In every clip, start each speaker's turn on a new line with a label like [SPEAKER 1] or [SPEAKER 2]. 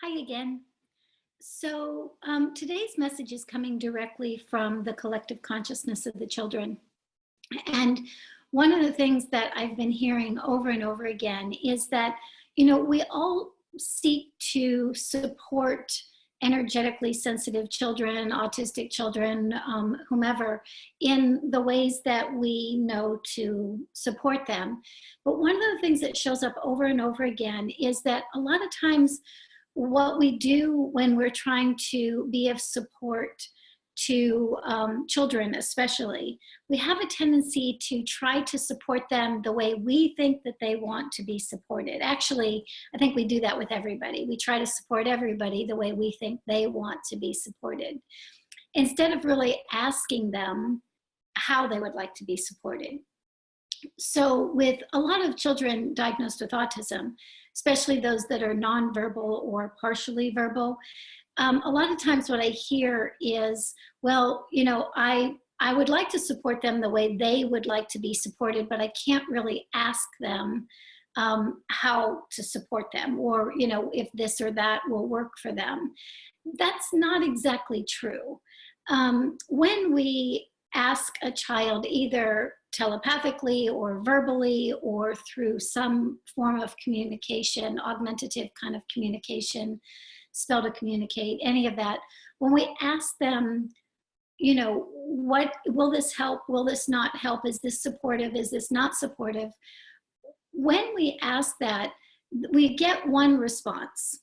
[SPEAKER 1] Hi again. Today's message is coming directly from the collective consciousness of the children. And one of the things that I've been hearing over and over again is that, we all seek to support energetically sensitive children, autistic children, whomever, in the ways that we know to support them. But one of the things that shows up over and over again is that a lot of times what we do when we're trying to be of support to children especially, we have a tendency to try to support them the way we think that they want to be supported. Actually, I think we do that with everybody. We try to support everybody the way we think they want to be supported, instead of really asking them how they would like to be supported. So with a lot of children diagnosed with autism, especially those that are nonverbal or partially verbal, a lot of times what I hear is, well, I would like to support them the way they would like to be supported, but I can't really ask them how to support them, or, if this or that will work for them. That's not exactly true. When we ask a child, either telepathically or verbally or through some form of communication, augmentative kind of communication, spell to communicate, any of that, when we ask them, what will this help? Will this not help? Is this supportive? Is this not supportive? When we ask that, we get one response.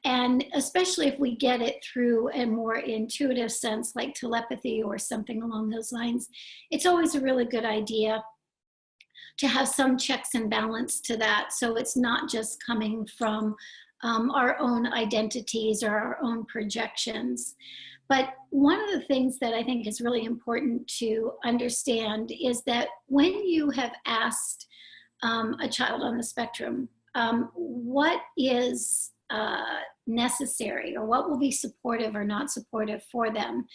[SPEAKER 1] And especially if we get it through a more intuitive sense, like telepathy or something along those lines, it's always a really good idea to have some checks and balance to that. So it's not just coming from our own identities or our own projections. But one of the things that I think is really important to understand is that when you have asked a child on the spectrum, what is necessary, or what will be supportive or not supportive for them.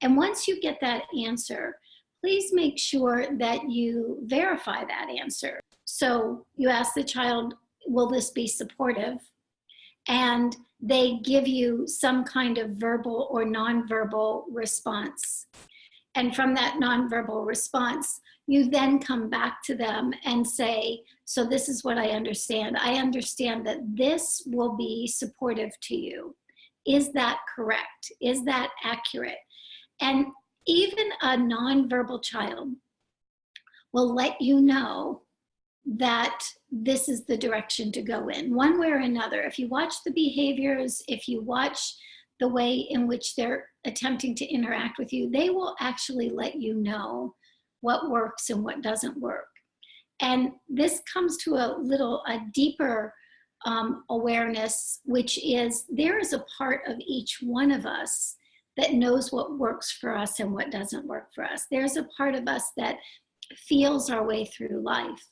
[SPEAKER 1] And once you get that answer, please make sure that you verify that answer. So you ask the child, will this be supportive? And they give you some kind of verbal or nonverbal response. And from that nonverbal response, you then come back to them and say, so this is what I understand. I understand that this will be supportive to you. Is that correct? Is that accurate? And even a nonverbal child will let you know that this is the direction to go in, one way or another. If you watch the behaviors, if you watch the way in which they're attempting to interact with you, they will actually let you know what works and what doesn't work. And this comes to a deeper awareness, which is there is a part of each one of us that knows what works for us and what doesn't work for us. There's a part of us that feels our way through life.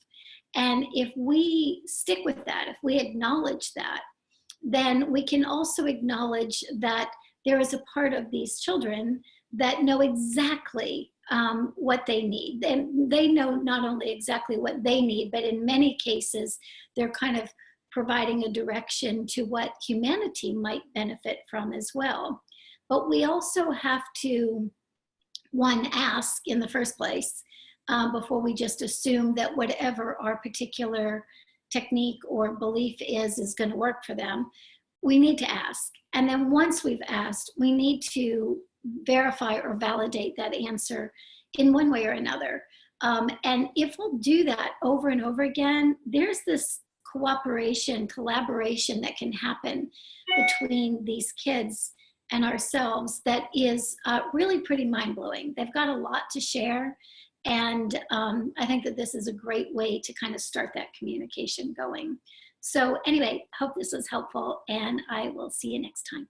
[SPEAKER 1] And if we stick with that, if we acknowledge that, then we can also acknowledge that there is a part of these children that know exactly what they need. And they know not only exactly what they need, but in many cases, they're kind of providing a direction to what humanity might benefit from as well. But we also have to, one, ask in the first place, before we just assume that whatever our particular technique or belief is going to work for them. We need to ask. And then once we've asked, we need to verify or validate that answer in one way or another. And if we'll do that over and over again, there's this cooperation, collaboration that can happen between these kids and ourselves that is really pretty mind-blowing. They've got a lot to share. And I think that this is a great way to kind of start that communication going. So anyway, hope this was helpful, and I will see you next time.